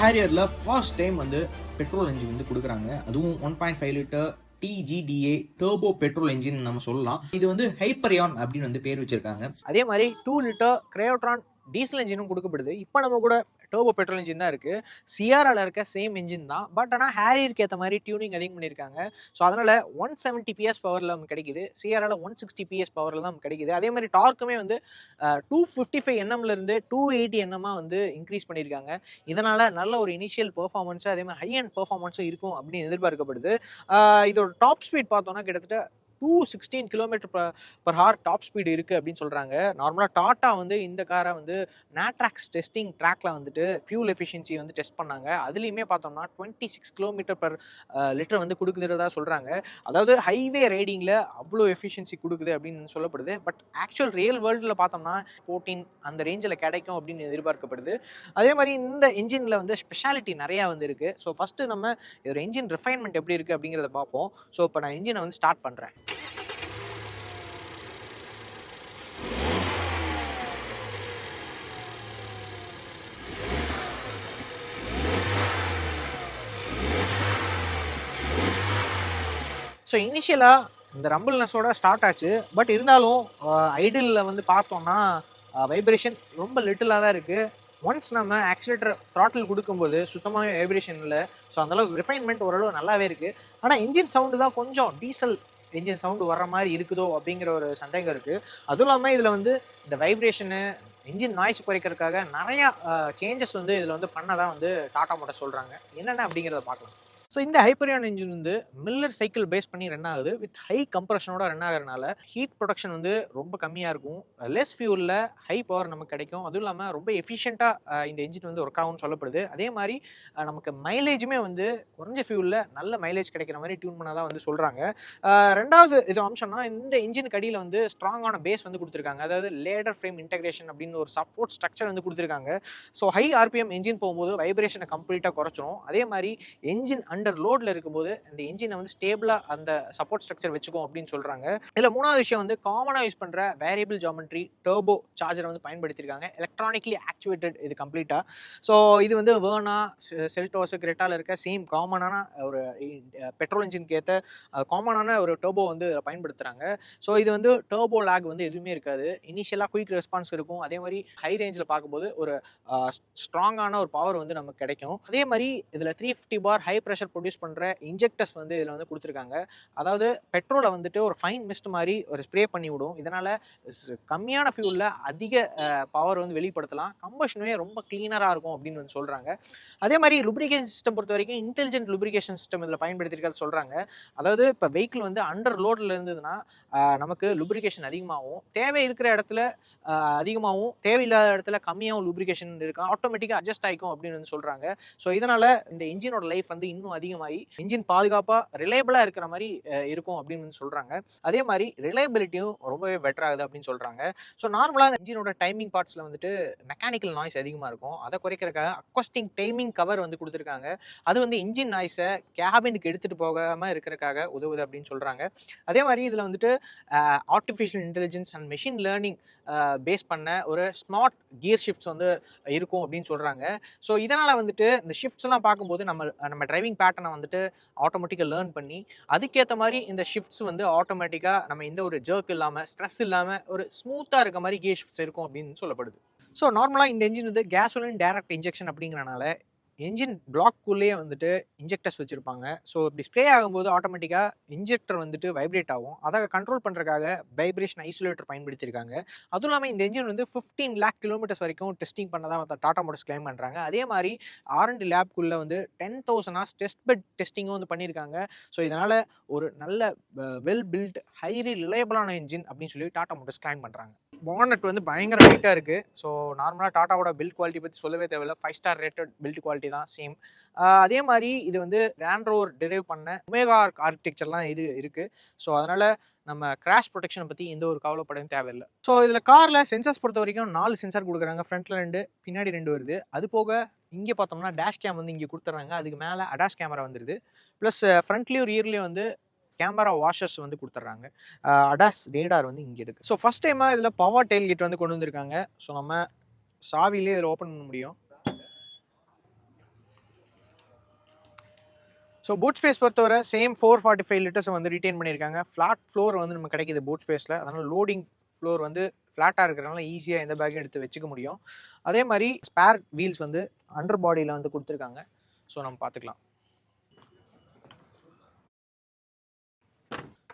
ஹேரியரில் first time வந்து petrol engine வந்து கொடுக்குறாங்க. அதுவும் 1.5 litre TGDA turbo petrol engine நம்ம சொல்லலாம். இது வந்து ஹைப்பரியான் அப்படின்னு வந்து பேர் வச்சிருக்காங்க. அதே மாதிரி 2 லிட்டர் கிரையோட்ரான் டீசல் என்ஜினும் கொடுக்கப்படுது. இப்போ நம்ம கூட டர்போ பெட்ரோல் என்ஜின் தான் இருக்குது. சிஆரால இருக்க சேம் என்ஜின் தான். பட் ஆனால் ஹேரியருக்கு ஏற்ற மாதிரி டியூனிங் அதிகம் பண்ணியிருக்காங்க. ஸோ அதனால் 170 PS பவரில் நமக்கு கிடைக்குது. சிஆரால 160 PS பவரில் தான் நமக்கு கிடைக்குது. அதே மாதிரி டார்க்குமே வந்து 255 NMலேருந்து 280 NM வந்து இன்க்ரீஸ் பண்ணியிருக்காங்க. இதனால் நல்ல ஒரு இனிஷியல் பெர்ஃபார்மன்ஸு அதே மாதிரி ஹை அண்ட் பெர்ஃபார்மன்ஸும் இருக்கும் அப்படின்னு எதிர்பார்க்கப்படுது. இதோட டாப் ஸ்பீட் பார்த்தோன்னா கிட்டத்தட்ட 216 km/h டாப் ஸ்பீடு இருக்குது அப்படின்னு சொல்கிறாங்க. நார்மலாக டாட்டா வந்து இந்த காரை வந்து நேட்ராக்ஸ் டெஸ்டிங் ட்ராக்ல வந்துட்டு ஃபியூல் எஃபிஷியன்சி வந்து டெஸ்ட் பண்ணாங்க. அதுலேயுமே பார்த்தோம்னா 26 km/லிட்டர் வந்து கொடுக்குறதா சொல்கிறாங்க. அதாவது ஹைவே ரைடிங்கில் அவ்வளோ எஃபிஷியன்சி கொடுக்குது அப்படின்னு சொல்லப்படுது. பட் ஆக்சுவல் ரியல் வேர்ல்டில் பார்த்தோம்னா 14 அந்த ரேஞ்சில் கிடைக்கும் அப்படின்னு எதிர்பார்க்கப்படுது. அதே மாதிரி இந்த என்ஜினில் வந்து ஸ்பெஷாலிட்டி நிறையா வந்து இருக்குது. ஸோ ஃபஸ்ட்டு நம்ம ஒரு என்ஜின் ரிஃபைன்மெண்ட் எப்படி இருக்குது அப்படிங்கிறத பார்ப்போம். ஸோ இப்போ நான் என்ஜினை வந்து ஸ்டார்ட் பண்ணுறேன். ஸோ இனிஷியலாக இந்த ரம்பிள்னஸோட ஸ்டார்ட் ஆச்சு. பட் இருந்தாலும் ஐடிலில் வந்து பார்த்தோம்னா வைப்ரேஷன் ரொம்ப லிட்டிலாக தான் இருக்குது. ஒன்ஸ் நம்ம ஆக்சிலேட்டர் த்ராட்டில் கொடுக்கும்போது சுத்தமாகவே வைப்ரேஷன் இல்லை. ஸோ அந்தளவுக்கு ரிஃபைன்மெண்ட் ஓரளவு நல்லாவே இருக்குது. ஆனால் இன்ஜின் சவுண்டு தான் கொஞ்சம் டீசல் என்ஜின் சவுண்டு வர்ற மாதிரி இருக்குதோ அப்படிங்கிற ஒரு சந்தேகம் இருக்குது. அதுவும் இல்லாமல் இதில் வந்து இந்த வைப்ரேஷனு இன்ஜின் நாய்ஸ் குறைக்கிறதுக்காக நிறையா சேஞ்சஸ் வந்து இதில் வந்து பண்ணதான் வந்து டாடா மோட்டார்ஸ் சொல்கிறாங்க. என்னென்ன அப்படிங்கிறத பார்க்கலாம். ஸோ இந்த ஹைப்பரியான் என்ஜின் வந்து மில்லர் சைக்கிள் பேஸ் பண்ணி ரன் ஆகுது. வித் ஹை கம்ப்ரஷனோட ரன் ஆகிறதுனால ஹீட் ப்ரொடக்ஷன் வந்து ரொம்ப கம்மியாக இருக்கும். லெஸ் ஃபியூலில் ஹை பவர் நமக்கு கிடைக்கும். அதுவும் இல்லாமல் ரொம்ப எஃபிஷியண்ட்டாக இந்த என்ஜின் வந்து ஒர்க் ஆகும்னு சொல்லப்படுது. அதே மாதிரி நமக்கு மைலேஜுமே வந்து குறைஞ்ச ஃபியூலில் நல்ல மைலேஜ் கிடைக்கிற மாதிரி டியூன் பண்ணாதான் வந்து சொல்கிறாங்க. ரெண்டாவது இது அம்சம்னா இந்த என்ஜினுக்கு அடியில் வந்து ஸ்ட்ராங்கான பேஸ் வந்து கொடுத்துருக்காங்க. அதாவது லேடர் ஃப்ரேம் இன்டெகிரேஷன் அப்படின்னு ஒரு சப்போர்ட் ஸ்ட்ரக்சர் வந்து கொடுத்துருக்காங்க. ஸோ ஹை RPM என்ஜின் போகும்போது வைப்ரேஷனை கம்ப்ளீட்டாக குறைச்சிரும். அதே மாதிரி என்ஜின் அண்டர் லோட்ல இருக்கும்போது இந்த என்ஜினை வந்து ஸ்டேபிளா அந்த சப்போர்ட் ஸ்ட்ரக்சர் வச்சுக்கும் அப்படின்னு சொல்றாங்க. இதுல மூணாவது விஷயம் வந்து காமனா யூஸ் பண்ற வேரியபிள் ஜியோமெட்ரி டர்போ சார்ஜரை வந்து பயன்படுத்தியிருக்காங்க. எலக்ட்ரானிக்லி ஆக்சுவேட்டட் இது கம்ப்ளீட்டா. ஸோ இது வந்து வேர்னா செல்டோஸ் கிரெட்டால இருக்க சேம் காமனான ஒரு பெட்ரோல் இன்ஜினுக்கு ஏற்ற காமனான ஒரு டர்போ வந்து பயன்படுத்துறாங்க. ஸோ இது வந்து டர்போ லேக் வந்து எதுவுமே இருக்காது. இனிஷியலா குயிக் ரெஸ்பான்ஸ் இருக்கும். அதே மாதிரி ஹை ரேஞ்சில் பார்க்கும்போது ஒரு ஸ்ட்ராங்கான ஒரு பவர் வந்து நமக்கு கிடைக்கும். அதே மாதிரி இதுல 350 bar ஹை ப்ரெஷர் ப்ரொடியூஸ் பண்ற இன்ஜெக்டர்ஸ் வந்து இதில் வந்து கொடுத்துருக்காங்க. அதாவது பெட்ரோலை வந்துட்டு ஒரு ஃபைன் மிஸ்ட் மாதிரி ஒரு ஸ்ப்ரே பண்ணி விடும். இதனால கம்மியான ஃபியூலில் அதிக பவர் வந்து வெளிப்படுத்தலாம். கம்பஷனுமே ரொம்ப கிளீனராக இருக்கும் அப்படின்னு வந்து சொல்கிறாங்க. அதே மாதிரி லுப்ரிகேஷன் சிஸ்டம் பொறுத்த வரைக்கும் இன்டெலிஜென்ட் லுப்ரிகேஷன் சிஸ்டம் இதில் பயன்படுத்தியிருக்காரு சொல்கிறாங்க. அதாவது இப்போ வெஹிக்கிள் வந்து அண்டர் லோடில் இருந்ததுன்னா நமக்கு லுப்ரிகேஷன் அதிகமாகவும், தேவை இருக்கிற இடத்துல அதிகமாகவும், தேவையில்லாத இடத்துல கம்மியாகவும் லுப்ரிகேஷன் இருக்கும். ஆட்டோமேட்டிக்காக அட்ஜஸ்ட் ஆகிக்கும் அப்படின்னு வந்து சொல்கிறாங்க. ஸோ இதனால் இந்த இன்ஜினோட லைஃப் வந்து இன்னும் அதிகமாகி இன்ஜின் பாதுகாப்பாக ரிலையபிளாக இருக்கிற மாதிரி இருக்கும் அப்படின்னு வந்து சொல்கிறாங்க. அதே மாதிரி ரிலையபிலிட்டியும் ரொம்பவே பெட்டர் ஆகுது அப்படின்னு சொல்கிறாங்க. ஸோ நார்மலாக இன்ஜினோட டைமிங் பார்ட்ஸில் வந்துட்டு மெக்கானிக்கல் நாய்ஸ் அதிகமாக இருக்கும். அதை குறைக்கிறதுக்காக அக்வஸ்டிக் டைமிங் கவர் வந்து கொடுத்துருக்காங்க. அது வந்து இன்ஜின் நாய்ஸை கேபினுக்கு எடுத்துகிட்டு போகாமல் இருக்கிறதுக்காக உதவுது அப்படின்னு சொல்கிறாங்க. அதே மாதிரி இதில் வந்துட்டு artificial intelligence and machine learning base பண்ண ஒரு ஸ்மார்ட் கியர் ஷிஃப்ட்ஸ் வந்து இருக்கும் அப்படின்னு சொல்கிறாங்க. ஸோ இதனால் வந்துட்டு இந்த ஷிஃப்ட்ஸ்லாம் பார்க்கும்போது நம்ம டிரைவிங் பேட்டர்னை வந்துட்டு ஆட்டோமேட்டிக்காக லேர்ன் பண்ணி அதுக்கேற்ற மாதிரி இந்த ஷிஃப்ட்ஸ் வந்து ஆட்டோமேட்டிக்காக நம்ம எந்த ஒரு ஜர்க் இல்லாமல் ஸ்ட்ரெஸ் இல்லாமல் ஒரு ஸ்மூத்தாக இருக்க மாதிரி கியர் ஷிஃப்ட்ஸ் இருக்கும் அப்படின்னு சொல்லப்படுது. ஸோ நார்மலாக இந்த என்ஜின் வந்து கேசோலின் டைரக்ட் இன்ஜெக்ஷன் அப்படிங்கிறனால என்ஜின் பிளாக்குள்ளேயே வந்துட்டு இன்ஜெக்டர்ஸ் வச்சுருப்பாங்க. ஸோ இப்படி ஸ்ப்ரே ஆகும்போது ஆட்டோமேட்டிக்காக இன்ஜெக்டர் வந்துட்டு வைப்ரேட் ஆகும். அதை கண்ட்ரோல் பண்ணுறதுக்காக வைப்ரேஷன் ஐசோலேட்டர் பயன்படுத்தியிருக்காங்க. அதுவும் இல்லாமல் இந்த என்ஜின் வந்து 15 lakh kilometers வரைக்கும் டெஸ்டிங் பண்ணதான் டாடா மோட்டார்ஸ் கிளைம் பண்ணுறாங்க. அதே மாதிரி R&D லேப்குள்ளே வந்து 10,000 hours டெஸ்ட் பெட் டெஸ்டிங்கும் வந்து பண்ணியிருக்காங்க. ஸோ இதனால் ஒரு நல்ல வெல் பில்ட் ஹைலி ரிலையபிளான என்ஜின் அப்படின்னு சொல்லி டாடா மோட்டார்ஸ் கிளைம் பண்ணுறாங்க. பானட் வந்து பயங்கர வெயிட்டாக இருக்குது. ஸோ நார்மலாக டாட்டாவோட பில்ட் குவாலிட்டி பற்றி சொல்லவே தேவையில்லை. 5 star ரேட்டட் பில்ட் குவாலிட்டி தான் சேம். அதே மாதிரி இது வந்து லேண்ட் ரோவர் டிரைவ் பண்ண ஒமேகா ஆர்கிடெக்சர்லாம் இது இருக்குது. ஸோ அதனால் நம்ம கிராஷ் ப்ரொடெக்ஷனை பற்றி எந்த ஒரு கவலைப்படவும் தேவையில்லை. ஸோ இதில் காரில் சென்சார்ஸ் பொறுத்த வரைக்கும் 4 சென்சார் கொடுக்குறாங்க. ஃப்ரண்ட்டில் 2, பின்னாடி 2 வருது. அது போக இங்கே பார்த்தோம்னா டேஷ் கேம் வந்து இங்கே கொடுத்துட்றாங்க. அதுக்கு மேலே அடாஸ் கேமரா வந்துடுது. ப்ளஸ் ஃப்ரண்ட்லேயும் ரியர்லேயும் வந்து கேமரா வாஷர்ஸ் வந்து கொடுத்துட்றாங்க. அடாஸ் ரேடார் வந்து இங்கே இருக்குது. ஸோ ஃபஸ்ட் டைமாக இதில் பவர் டெயில் கேட் வந்து கொண்டு வந்திருக்காங்க. ஸோ நம்ம சாவிலே இதில் ஓப்பன் பண்ண முடியும். ஸோ பூட் ஸ்பேஸ் பொறுத்தவரை சேம் 445 லிட்டர்ஸ் வந்து ரீட்டைன் பண்ணியிருக்காங்க. ஃப்ளாட் ஃப்ளோர் வந்து நம்ம கிடைக்குது பூட் ஸ்பேஸில். அதனால் லோடிங் ஃப்ளோர் வந்து ஃப்ளாட்டாக இருக்கிறனால ஈஸியாக எந்த பேக்கையும் எடுத்து வச்சுக்க முடியும். அதே மாதிரி ஸ்பேர் வீல்ஸ் வந்து அண்டர் பாடியில் வந்து கொடுத்துருக்காங்க. ஸோ நம்ம பார்த்துக்கலாம்.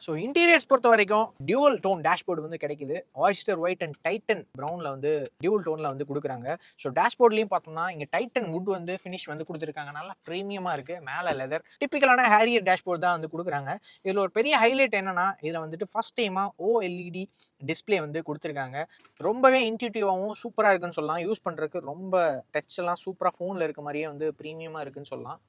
ஸோ இன்டீரியர்ஸ் பொறுத்த வரைக்கும் டியூவல் டோன் டேஷ்போர்டு வந்து கிடைக்குது. ஆயிஸ்டர் ஒயிட் அண்ட் டைட்டன் ப்ரௌனில் வந்து டியூவல் டோனில் வந்து கொடுக்குறாங்க. ஸோ டேஷ்போர்ட்லேயும் பார்த்தோம்னா இங்கே டைட்டன் வுட் வந்து ஃபினிஷ் வந்து கொடுத்துருக்காங்க. நல்லா ப்ரீமியமாக இருக்குது. மேலே லெதர் டிப்பிக்கலான ஹேரியர் டேஷ்போர்ட் தான் வந்து கொடுக்குறாங்க. இதில் ஒரு பெரிய ஹைலைட் என்னன்னா, இதில் வந்துட்டு ஃபர்ஸ்ட் டைமாக OLED டிஸ்பிளே வந்து கொடுத்துருக்காங்க. ரொம்பவே இன்ட்யூட்டிவாகவும் சூப்பராக இருக்குன்னு சொல்லலாம். யூஸ் பண்ணுறதுக்கு ரொம்ப டச் எல்லாம் சூப்பராக ஃபோனில் இருக்க மாதிரியே வந்து ப்ரீமியமாக இருக்குன்னு சொல்லலாம்.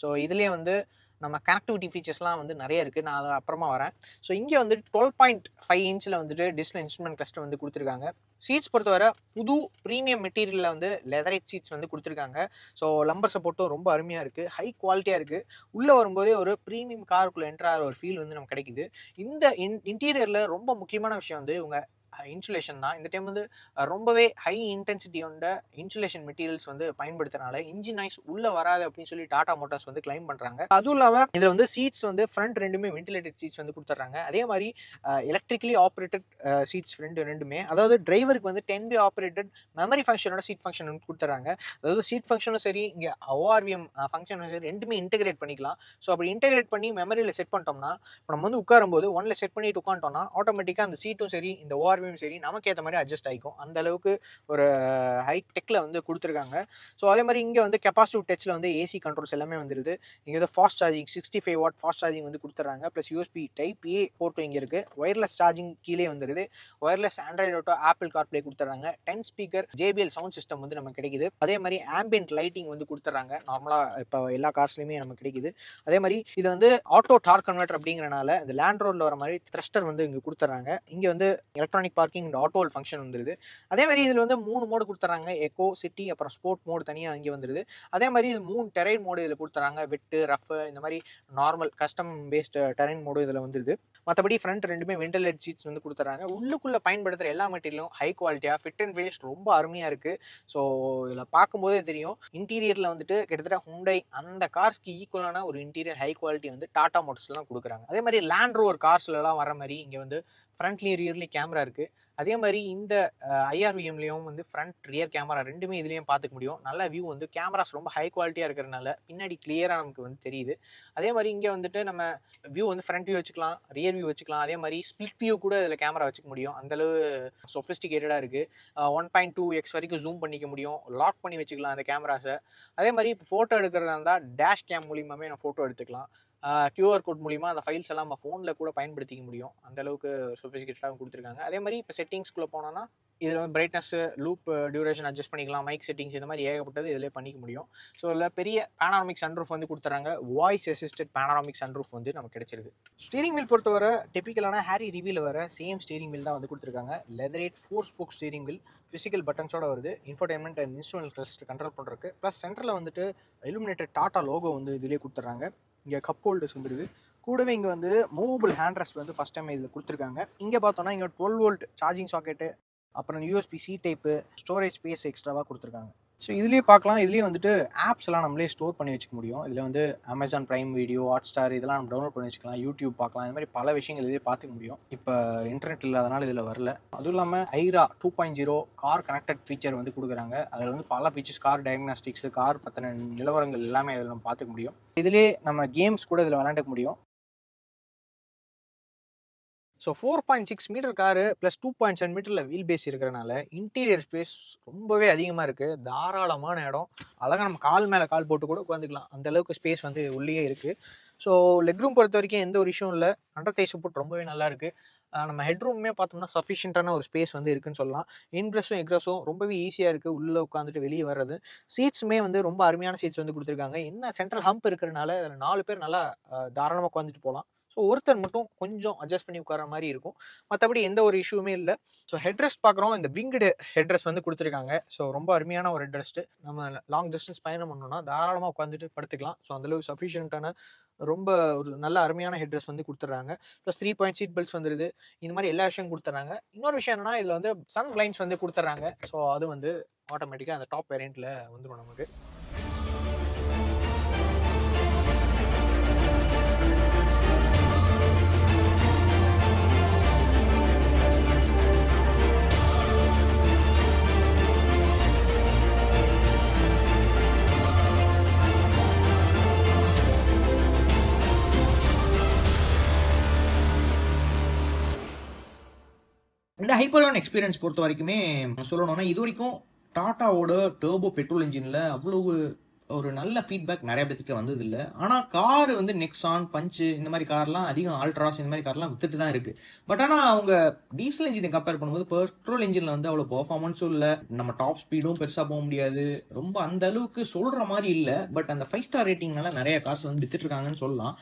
ஸோ இதுலேயே வந்து நம்ம கனெக்டிவிட்டி ஃபீச்சர்ஸ்லாம் வந்து நிறைய இருக்குது. நான் அதை அப்புறமா வரேன். ஸோ இங்கே வந்து 12.5 இன்ச்சில் வந்துட்டு டிஜிட்டல் இன்ஸ்ட்ருமெண்ட் கிளஸ்டர் வந்து கொடுத்துருக்காங்க. சீட்ஸ் பொறுத்தவரை புது ப்ரீமியம் மெட்டீரியலில் வந்து லெதரைட் சீட்ஸ் வந்து கொடுத்துருக்காங்க. ஸோ லம்பர் சப்போர்ட்டும் ரொம்ப அருமையாக இருக்குது. ஹை குவாலிட்டியாக இருக்குது. உள்ளே வரும்போதே ஒரு ப்ரீமியம் காருக்குள்ளே என்ட்ரு ஆகிற ஒரு ஃபீல் வந்து நமக்கு கிடைக்குது. இந்த இன்டீரியரில் ரொம்ப முக்கியமான விஷயம் வந்து உங்க இன்சுலேஷன் தான். இந்த டைம் வந்து ரொம்பவே ஹை இன்டென்சிட்டி கொண்ட இன்சுலேஷன் மெட்டீரியல்ஸ் வந்து பயன்படுத்துறதுனால இன்ஜின் நாய்ஸ் உள்ள வராது அப்படின்னு சொல்லி டாடா மோட்டார்ஸ் வந்து கிளைம் பண்றாங்க. அதுவும் இல்லாமல் இதில் வந்து சீட்ஸ் வந்து ஃப்ரண்ட் ரெண்டுமே வென்டிலேட்டட் சீட்ஸ் வந்து கொடுத்துட்றாங்க. அதே மாதிரி எலக்ட்ரிக்கலி ஆப்ரேட்டட் சீட்ஸ் ரெண்டுமே, அதாவது டிரைவருக்கு வந்து 10 ஆப்ரேட்டட் மெமரி ஃபங்க்ஷனோட சீட் ஃபங்க்ஷன் வந்து கொடுத்துட்றாங்க. அதாவது சீட் ஃபங்க்ஷனும் சரி, இங்கே ORVM ஃபங்க்ஷனும் சரி, ரெண்டுமே இன்டெகிரேட் பண்ணிக்கலாம். ஸோ அப்படி இன்டெகிரேட் பண்ணி மெமரியில் செட் பண்ணிட்டோம்னா, இப்போ நம்ம வந்து உட்காரும்போது ஒன்ல செட் பண்ணிட்டு உட்காந்துட்டோம்னா ஆட்டோமேட்டிக்காக அந்த சீட்டும் சரி, இந்த ORVM சரி நமக்கு ஏற்ற மாதிரி அட்ஜஸ்ட் ஆகிக்கும். அந்த அளவுக்கு ஒரு ஹை டெக்ல வந்து கொடுத்துருக்காங்க. ஸோ அதே மாதிரி இங்கே வந்து கெப்பாசிட்டிவ் டச்சில் வந்து ஏசி கண்ட்ரோல்ஸ் எல்லாமே வந்துருது. இங்கே வந்து fast charging 65 watt fast charging வந்து கொடுத்துட்றாங்க. ப்ளஸ் USB Type A போர்ட்டும் இங்கே இருக்குது. ஒயர்லெஸ் சார்ஜிங் கீழே வந்துருது. Wireless Android auto, apple CarPlay கொடுத்துட்றாங்க. 10 ஸ்பீக்கர் JBL சவுண்ட் சிஸ்டம் வந்து நமக்கு கிடைக்குது. அதே மாதிரி ஆம்பியன்ட் லைட்டிங் வந்து கொடுத்துட்றாங்க. நார்மலாக இப்போ எல்லா கார்ஸ்லையுமே நமக்கு கிடைக்குது. அதே மாதிரி இது வந்து ஆட்டோ டார்க் கன்வெர்ட்டர் அப்படிங்கிறனால இந்த லேண்ட் ரோடில் வர மாதிரி த்ரஸ்டர் வந்து இங்கே கொடுத்துட்றாங்க. இங்கே வந்து electronic parking and auto function வந்துருது. அதே மாதிரி இதில் வந்து 3 மோடு கொடுத்துறாங்க. எக்கோ, சிட்டி, அப்புறம் ஸ்போர்ட் மோடு தனியாக இங்கே வந்துருது. அதே மாதிரி இது 3 டெரைன் மோடு இதில் கொடுத்துறாங்க. வெட்டு, ரஃப், இந்த மாதிரி normal custom based terrain mode இதில் வந்துருது. மற்றபடி ஃப்ரண்ட் ரெண்டுமே வென்டிலேட் சீட்ஸ் வந்து கொடுத்துறாங்க. உள்ளுக்குள்ளே பயன்படுத்துகிற எல்லா மெட்டீரியலும் ஹை குவாலிட்டியாக ஃபிட் அண்ட் ஃபினிஷ் ரொம்ப அருமையாக இருக்குது. ஸோ இதில் பார்க்கும்போதே தெரியும். இன்டீரியரில் வந்துட்டு கிட்டத்தட்ட ஹுண்டாய் அந்த கார்ஸ்க்கு ஈக்குவலான ஒரு இன்டீரியர் ஹை குவாலிட்டி வந்து டாடா மோட்டர்ஸில் தான் கொடுக்குறாங்க. அதே மாதிரி லேண்ட் ரோவர் கார்ஸ்லாம் வர மாதிரி இங்கே வந்து ஃப்ரண்ட்லேயும் ரியர்லேயும் கேமரா இருக்குது. அதே மாதிரி இந்த IRVMலேயும் வந்து ஃப்ரண்ட் ரியர் கேமரா ரெண்டுமே இதுலேயும் பார்த்துக்க முடியும். நல்ல வியூ வந்து கேமராஸ் ரொம்ப ஹை குவாலிட்டியாக இருக்கிறதுனால பின்னாடி கிளியராக நமக்கு வந்து தெரியுது. அதே மாதிரி இங்கே வந்துட்டு நம்ம வியூ வந்து ஃப்ரண்ட் வியூ வச்சுக்கலாம், ரியர் வியூ வச்சுக்கலாம். அதே மாதிரி ஸ்பிளிட் வியூ கூட இதில் கேமரா வச்சுக்க முடியும். அந்தளவு சொஃபிஸ்டிகேட்டடாக இருக்குது. 1.2x வரைக்கும் ஜூம் பண்ணிக்க முடியும். லாக் பண்ணி வச்சுக்கலாம் அந்த கேமராஸை. அதே மாதிரி இப்போ ஃபோட்டோ எடுக்கிறதா இருந்தால் டேஷ் கேம் மூலியமாகவே நான் ஃபோட்டோ எடுத்துக்கலாம். QR கோட் மூலிமா அந்த ஃபைல்ஸ் எல்லாம் நம்ம ஃபோனில் கூட பயன்படுத்திக்க முடியும். அந்தளவுக்கு சொஃபிஸ்டிகேட்டடாக கொடுத்துருக்காங்க. அதே மாதிரி இப்போ செட்டிங்ஸ்குள்ளே போனோன்னா இதில் வந்து பிரைட்னஸ்ஸு, லூப் டியூரேஷன் அட்ஜஸ்ட் பண்ணிக்கலாம். மைக் செட்டிங்ஸ் இந்த மாதிரி ஏகப்பட்டது இதிலே பண்ணிக்க முடியும். ஸோ இதில் பெரிய பேனாராமிக் சன்ரூஃப் வந்து கொடுத்துறாங்க. வாய்ஸ் அசிஸ்டட் பேனாராமிக் சன்ரூஃப் வந்து நமக்கு கிடைச்சிருக்கு. ஸ்டீரிங் வீல் பொறுத்தவரை டிப்பிக்கலான ஹேரி ரிவியில் வர சேம் ஸ்டீரிங் வீல் தான் வந்து கொடுத்துருக்காங்க. Leatherette 4 spoke steering wheel physical பட்டன்ஸோட வருது. Infotainment and instrument cluster control பண்ணுறதுக்கு. ப்ளஸ் சென்டரில் வந்துட்டு இலுமினேட்டட் டாட்டா லோகோ வந்து இதிலே கொடுத்துட்றாங்க. இங்கே கப் ஹோல்டர்ஸ் வந்துருது. கூடவே இங்கே வந்து மூவபிள் ஹேண்ட் ரெஸ்ட் வந்து ஃபஸ்ட் டைம் இதில் கொடுத்துருக்காங்க. இங்கே பார்த்தோன்னா இங்கே 12 வோல்ட் சார்ஜிங் சாக்கெட்டு, அப்புறம் USB-C டைப்பு, ஸ்டோரேஜ் ஸ்பேஸ் எக்ஸ்ட்ராவாக கொடுத்துருக்காங்க. ஸோ இதுலேயே பார்க்கலாம். இதுலேயே வந்துட்டு ஆப்ஸ் எல்லாம் நம்மளே ஸ்டோர் பண்ணி வச்சுக்க முடியும். இதில் வந்து அமேசான் பிரைம் வீடியோ, ஹாட்ஸ்டார் இதெல்லாம் நம்ம டவுன்லோட் பண்ணி வச்சுக்கலாம். யூடியூப் பார்க்கலாம். இந்த மாதிரி பல விஷயங்கள் இதே பார்த்துக்க முடியும். இப்போ இன்டர்நெட் இல்லாதனால இதில் வரல. அதுவும் இல்லாமல் ஐரா 2.0 கார் கனெக்டட் ஃபீச்சர் வந்து கொடுக்குறாங்க. அதில் வந்து பல ஃபீச்சர்ஸ், கார் டயக்னாஸ்டிக்ஸ், கார் பற்றின நிலவரங்கள் எல்லாமே அதில் நம்ம பார்த்துக்க முடியும். இதிலே நம்ம கேம்ஸ் கூட இதில் விளையாண்டுக்க முடியும். ஸோ 4.6 மீட்டர் காரு ப்ளஸ் 2.7 மீட்டரில் வீல் பேஸ் இருக்கிறனால இன்டீரியர் ஸ்பேஸ் ரொம்பவே அதிகமாக இருக்குது. தாராளமான இடம். அழகாக நம்ம கால் மேலே கால் போட்டு கூட உட்காந்துக்கலாம். அந்தளவுக்கு ஸ்பேஸ் வந்து உள்ளே இருக்குது. ஸோ லெக் ரூம் பொறுத்த வரைக்கும் எந்த ஒரு இஷ்யூம் இல்லை. அண்டர் தை சப்போர்ட் ரொம்பவே நல்லா இருக்குது. நம்ம ஹெட் ரூமே பார்த்தோம்னா சஃபிஷியன்ட்டான ஒரு ஸ்பேஸ் வந்து இருக்குன்னு சொல்லலாம். இன்க்ரெஸும் எக்ஸஸும் ரொம்பவே ஈஸியாக இருக்குது. உள்ளே உட்காந்துட்டு வெளியே வர்றது. சீட்ஸுமே வந்து ரொம்ப அருமையான சீட்ஸ் வந்து கொடுத்துருக்காங்க. என்ன சென்ட்ரல் ஹம்ப் இருக்கிறனால அதில் 4 பேர் நல்லா தாராளமாக உட்காந்துட்டு போகலாம். ஸோ ஒருத்தர் மட்டும் கொஞ்சம் அட்ஜஸ்ட் பண்ணி உட்கார மாதிரி இருக்கும். மற்றபடி எந்த ஒரு இஷ்யூமே இல்லை. ஸோ ஹெட்ரெஸ்ட் பார்க்குறோம். இந்த விங்டு ஹெட்ரெஸ்ட் வந்து கொடுத்துருக்காங்க. ஸோ ரொம்ப அருமையான ஒரு ஹெட்ரெஸ்ட்டு. நம்ம லாங் டிஸ்டன்ஸ் பயணம் பண்ணோம்னா தாராளமாக உட்காந்துட்டு படுத்துக்கலாம். ஸோ அந்தளவுக்கு சஃபிஷியன்ட்டான ரொம்ப ஒரு நல்ல அருமையான ஹெட்ரெஸ்ட் வந்து கொடுத்துட்றாங்க. ப்ளஸ் 3 பாயிண்ட் சீட் பெல்ட்ஸ் வந்துருது. இந்த மாதிரி எல்லா விஷயம் கொடுத்துட்றாங்க. இன்னொரு விஷயம் என்னன்னா இதில் வந்து சன் பிளைண்ட்ஸ் வந்து கொடுத்துட்றாங்க. ஸோ அது வந்து ஆட்டோமேட்டிக்காக அந்த டாப் வேரியண்ட்டில் வந்துடும் நமக்கு. இந்த ஹைப்பரியான் எக்ஸ்பீரியன்ஸ் பொறுத்த வரைக்குமே சொல்லணும்னா இது வரைக்கும் டாட்டாவோட டர்போ பெட்ரோல் இன்ஜினில் அவ்வளவு ஒரு நல்ல ஃபீட்பேக் நிறைய பேருக்கு வந்தது இல்லை. ஆனால் கார் வந்து நெக்ஸான், பஞ்சு இந்த மாதிரி கார்லாம் அதிகம், ஆல்ட்ராஸ் இந்த மாதிரி கார்லாம் வித்துட்டு தான் இருக்கு. பட் ஆனால் அவங்க டீசல் இன்ஜினை கம்பேர் பண்ணும்போது பெட்ரோல் இன்ஜினில் வந்து அவ்வளோ பெர்ஃபார்மன்ஸும் இல்லை, நம்ம டாப் ஸ்பீடும் பெருசாக போக முடியாது, ரொம்ப அந்த அளவுக்கு சொல்கிற மாதிரி இல்லை. பட் அந்த 5 ஸ்டார் ரேட்டிங்னால நிறைய காசு வந்து வித்துட்டு இருக்காங்கன்னு சொல்லலாம்.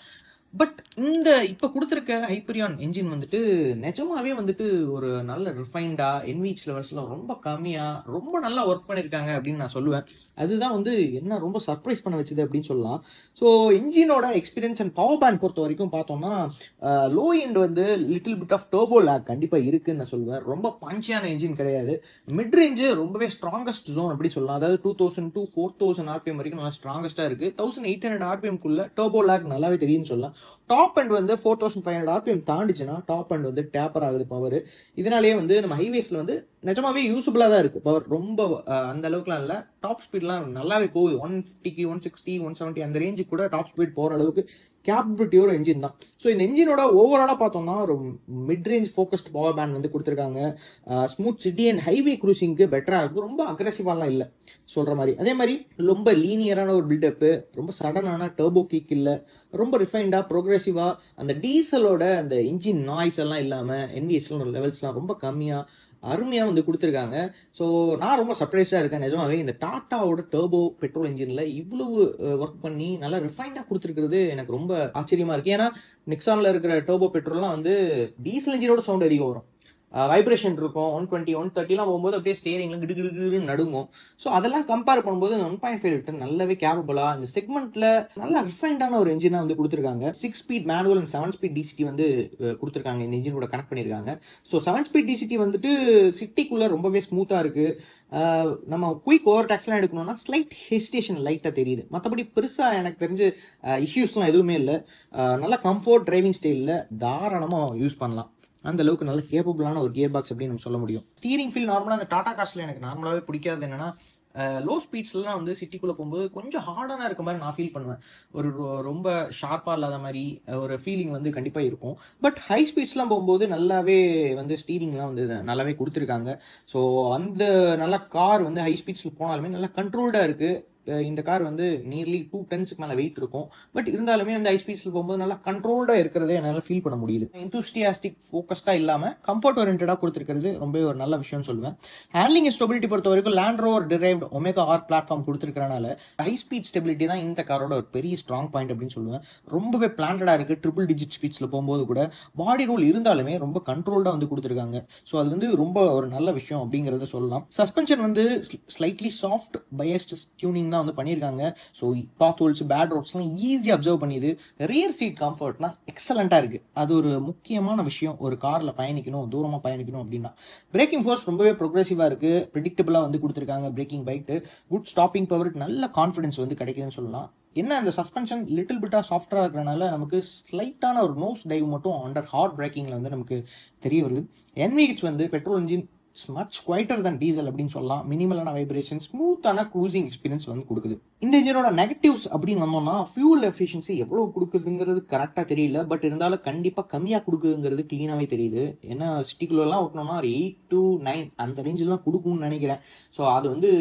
பட் இந்த இப்போ கொடுத்துருக்க ஹைப்பரியான் என்ஜின் வந்துட்டு நிஜமாவே வந்துட்டு ஒரு நல்ல ரிஃபைண்டா என்விஹெச் லெவல்ஸ்ல ரொம்ப கம்மியா ரொம்ப நல்லா ஒர்க் பண்ணியிருக்காங்க அப்படின்னு நான் சொல்லுவேன். அதுதான் வந்து என்ன ரொம்ப சர்ப்ரைஸ் பண்ண வச்சது அப்படின்னு சொல்லலாம். ஸோ என்ஜினோட எக்ஸ்பீரியன்ஸ் அண்ட் பவர் பேண்ட் பொறுத்த வரைக்கும் பார்த்தோம்னா லோ எண்ட் வந்து little bit of turbo lag கண்டிப்பாக இருக்குன்னு நான் சொல்லுவேன். ரொம்ப பஞ்சியான என்ஜின் கிடையாது. மிட் ரேஞ்சு ரொம்பவே ஸ்ட்ராங்கஸ்ட் ஜோன் அப்படி சொல்லலாம். அதாவது 2000 to 4000 ஆர்பிஎம் வரைக்கும் நல்லா ஸ்ட்ராங்கஸ்டாக இருக்கு. 1800 ஆர்பிஎம்குள்ள டர்போ லேக் நல்லாவே தெரியும்னு சொல்லலாம். டாப் அண்ட் வந்து 4500 ஆர்பிஎம் தாண்டிச்சுன்னா டாப் அண்ட் வந்து டேப்பர் ஆகுது பவர். இதனாலேயே வந்து நம்ம ஹைவேஸ்ல வந்து நிஜமாவே யூஸ்ஃபுல்லாக தான் இருக்கு பவர். ரொம்ப அந்த அளவுக்குலாம் இல்லை. டாப் ஸ்பீட்லாம் நல்லாவே போகுது. 150, 160, 170 அந்த ரேஞ்சுக்கு கூட டாப் ஸ்பீட் போகிற அளவுக்கு கேப்பபிலிட்டியோட என்ஜின் தான். ஸோ இந்த என்ஜினோட ஓவராலாக பார்த்தோம்னா ஒரு mid range focused power band வந்து கொடுத்துருக்காங்க. ஸ்மூத் சிட்டி அண்ட் ஹைவே க்ரூசிங்க்கு பெட்டராக இருக்கும். ரொம்ப அக்ரெசிவாலாம் இல்லை சொல்கிற மாதிரி. அதே மாதிரி ரொம்ப லீனியரான ஒரு பில்டப்பு, ரொம்ப சடனான டர்போ கிக் இல்லை, ரொம்ப ரிஃபைண்டாக ப்ரோக்ரெசிவாக அந்த டீசலோட அந்த இன்ஜின் நாய்ஸ் எல்லாம் இல்லாமல் என்விஎஸ்ல லெவல்ஸ்லாம் ரொம்ப கம்மியாக அருமையாக வந்து கொடுத்துருக்காங்க. ஸோ நான் ரொம்ப சர்ப்ரைஸாக இருக்கேன் நிஜமாவே. இந்த டாட்டாவோட டர்போ பெட்ரோல் இன்ஜினில் இவ்வளவு ஒர்க் பண்ணி நல்லா ரிஃபைண்டாக கொடுத்துருக்கிறது எனக்கு ரொம்ப ஆச்சரியமாக இருக்குது. ஏன்னா நெக்ஸானில் இருக்கிற டர்போ பெட்ரோல்லாம் வந்து டீசல் இன்ஜினோட சவுண்ட் அதிகம் வரும், வைப்ரேஷன் இருக்கும். 120, 130 போகும்போது அப்படியே ஸ்டேரிங்ல கிடுகிடுன்னு நடுங்கும். ஸோ அதெல்லாம் கம்பேர் பண்ணும்போது 1.5 லிட்டர் நல்லாவே கேப்பபிளா இந்த செக்மெண்ட்ல நல்லா ரிஃபைண்டான ஒரு இன்ஜினா வந்து கொடுத்துருக்காங்க. 6 speed manual and 7 speed DCT வந்து கொடுத்துருக்காங்க. இந்த இன்ஜினோட கனெக்ட் பண்ணியிருக்காங்க. ஸோ 7 ஸ்பீட் டிசிடி வந்துட்டு சிட்டிக்குள்ள ரொம்பவே ஸ்மூத்தா இருக்கு. நம்ம குயிக் ஓவர் டேக்ஸ்லாம் எடுக்கணும்னா ஸ்லைட் ஹெசிடேஷன் லைட்டாக தெரியுது. மற்றபடி பெருசாக எனக்கு தெரிஞ்சு இஷ்யூஸ்லாம் எதுவுமே இல்லை. நல்லா கம்ஃபர்ட் டிரைவிங் ஸ்டைலில் தாராளமாக யூஸ் பண்ணலாம். அந்த அளவுக்கு நல்ல கேப்பபிளான ஒரு கியர் பாக்ஸ் அப்படின்னு நம்ம சொல்ல முடியும். ஸ்டீரிங் ஃபீல் நார்மலாக அந்த டாடா கார்ஸில் எனக்கு நார்மலாகவே பிடிக்காது. என்னன்னா லோ ஸ்பீட்ஸ்லாம் வந்து சிட்டிக்குள்ளே போகும்போது கொஞ்சம் ஹார்டான இருக்க மாதிரி நான் ஃபீல் பண்ணுவேன். ஒரு ரொம்ப ஷார்ப்பாக இல்லாத மாதிரி ஒரு ஃபீலிங் வந்து கண்டிப்பாக இருக்கும். பட் ஹை ஸ்பீட்ஸ்லாம் போகும்போது நல்லாவே வந்து ஸ்டீரிங்லாம் வந்து நல்லாவே கொடுத்துருக்காங்க. ஸோ அந்த நல்லா கார் வந்து ஹை ஸ்பீட்ஸில் போனாலுமே நல்லா கண்ட்ரோல்டாக இருக்குது. இந்த கார் வந்து நியர்லி 2 டன்ஸுக்கு மேலே வெயிட் இருக்கும். பட் இருந்தாலுமே வந்து ஐஸ்பீஸில் போகும்போது நல்லா கண்ட்ரோல்டாக இருக்கிறதே என்னால் ஃபீல் பண்ண முடியுது. எந்தூசியாஸ்டிக் ஃபோக்கஸ்டாக இல்லாமல் கம்ஃபர்ட் ஓரியன்டாக கொடுத்துருக்கிறது ரொம்ப ஒரு நல்ல விஷயம்னு சொல்லுவேன். ஹேண்ட்லிங் ஸ்டெபிலிட்டி பொறுத்த வரைக்கும் land rover derived Omega R platform கொடுத்துருக்கறனால ஹை ஸ்பீட் ஸ்டெபிலிட்டி தான் இந்த காரோட ஒரு பெரிய ஸ்ட்ராங் பாயிண்ட் அப்படின்னு சொல்லுவேன். ரொம்பவே பிளான்டாக இருக்குது. ட்ரிபிள் டிஜிட் ஸ்பீட்ஸில் போகும்போது கூட பாடி ரோல் இருந்தாலுமே ரொம்ப கண்ட்ரோல்டாக வந்து கொடுத்துருக்காங்க. ஸோ அது வந்து ரொம்ப ஒரு நல்ல விஷயம் அப்படிங்கிறத சொல்லலாம். சஸ்பென்ஷன் வந்து ஸ்லைட்லி சாஃப்ட் பயஸ்ட் டியூனிங் தான் வந்து பண்ணியிருக்காங்க. ஸோ பாத் ஹோல்ஸ், பேட் ரோட்ஸ்லாம் ஈஸியாக அப்சர்வ் பண்ணிது. ரியர் சீட் கம்ஃபர்ட்னா எக்ஸலண்ட்டாக இருக்குது. அது ஒரு முக்கியமான விஷயம் ஒரு காரில் பயணிக்கணும், தூரமாக பயணிக்கணும் அப்படின்னா. பிரேக்கிங் ஃபோர்ஸ் ரொம்பவே ப்ரோக்ரெசிவாக இருக்குது. ப்ரிடிக்டபிளாக வந்து கொடுத்துருக்காங்க. Braking bite good stopping power, நல்ல கான்ஃபிடன்ஸ் வந்து கிடைக்குதுன்னு சொல்லலாம். என்ன அந்த சஸ்பென்ஷன் லிட்டில் பிட்டாக சாஃப்டாக இருக்கிறனால நமக்கு ஸ்லைட்டான ஒரு நோஸ் டைவ் மட்டும் அண்டர் ஹார்ட் பிரேக்கிங்கில் வந்து நமக்கு தெரிய வருது. என்விஹெச் வந்து பெட்ரோல் இன்ஜின் மச் குவைட்டர் தன் டீசல் அப்படின்னு சொல்லலாம். மினிமலான வைப்ரேஷன், ஸ்மூத்தான க்ரூசிங் எக்ஸ்பீரியன்ஸ் வந்து கொடுக்குது. இந்த இன்ஜினோட நெகட்டிவ்ஸ் அப்படின்னு வந்தோம்னா ஃபியூல் எஃபிஷியன்சி எவ்வளோ கொடுக்குதுங்கிறது கரெக்டாக தெரியல. பட் இருந்தாலும் கண்டிப்பாக கம்மியாக கொடுக்குதுங்கிறது க்ளீனாகவே தெரியுது. ஏன்னா சிட்டிக்குள்ளெல்லாம் ஓட்டணும்னா ஒரு 8 to 9 அந்த ரேஞ்சில் தான் கொடுக்கும்னு நினைக்கிறேன். ஸோ அது வந்து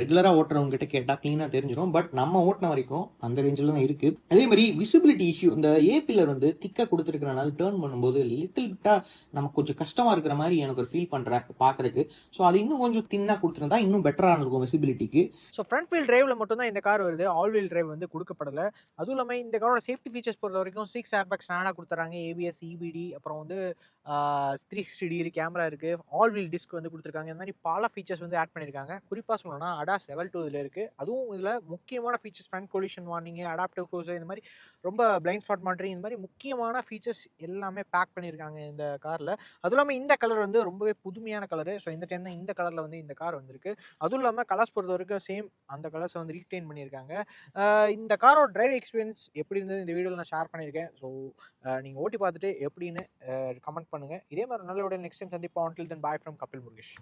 ரெகுலராக ஓட்டுறவங்க கிட்ட கேட்டால் க்ளீனாக தெரிஞ்சிடும். பட் நம்ம ஓட்டின வரைக்கும் அந்த ரேஞ்சில் தான் இருக்குது. அதே மாதிரி விசிபிலிட்டி இஷ்யூ, இந்த ஏ பில்லர் வந்து திக்காக கொடுத்துருக்கறனால டேர்ன் பண்ணும்போது லிட்டில் பிட்டாக நமக்கு கொஞ்சம் கஷ்டமாக இருக்கிற மாதிரி எனக்கு ஒரு ஃபீல் பண்ணுறேன் பார்க்குறதுக்கு. ஸோ அது இன்னும் கொஞ்சம் தின்னாக கொடுத்துருந்தா இன்னும் பெட்டராக இருக்கும் விசிபிலிட்டிக்கு. ஸோ ஃப்ரண்ட் வீல் டிரைவ்ல மட்டும் தான் இந்த கார் வருது. ஆல் வீல் டிரைவ் வந்து கொடுக்கப்படலை. அதுவும் இல்லாமல் இந்த காரோட சேஃப்டி ஃபீச்சர்ஸ் பொறுத்த வரைக்கும் 6 ஏர்பேக்ஸ் ஸ்டாண்டாக கொடுத்துறாங்க. ஏபிஎஸ், இபிடி, அப்புறம் வந்து 360 டிகிரி கேமரா இருக்குது. ஆல் வீல் டிஸ்க் வந்து கொடுத்துருக்காங்க. இந்த மாதிரி பல ஃபீச்சர்ஸ் வந்து ஆட் பண்ணியிருக்காங்க. குறிப்பாக சொல்லணும்னா அடாஸ் லெவல் 2 இதில் இருக்குது. அதுவும் இதில் முக்கியமான features front collision warning, adaptive cruiser, இந்த மாதிரி ரொம்ப பிளைண்ட் ஸ்பாட் மானிட்டரிங், இந்த மாதிரி முக்கியமான ஃபீச்சர்ஸ் எல்லாமே பேக் பண்ணியிருக்காங்க இந்த காரில். அதுவும் இல்லாமல் இந்த கலர் வந்து ரொம்பவே புதுமையான கலரு. ஸோ இந்த டைம் தான் இந்த கலரில் வந்து இந்த கார் வந்திருக்கு. அதுவும் இல்லாமல் கலர்ஸ் பொறுத்த வரைக்கும் சேம் அந்த கலர்ஸை வந்து ரீட்டைன் பண்ணியிருக்காங்க. இந்த காரோட டிரைவிங் எக்ஸ்பீரியன்ஸ் எப்படி இருந்தது இந்த வீடியோவில் நான் ஷேர் பண்ணியிருக்கேன். ஸோ நீங்கள் ஓட்டி பார்த்துட்டு எப்படின்னு கமெண்ட் பண்ணுங்கள். இதே மாதிரி நல்ல விட நெக்ஸ்ட் டைம் சந்திப்போம். Until then, bye from Kapil Murugesh.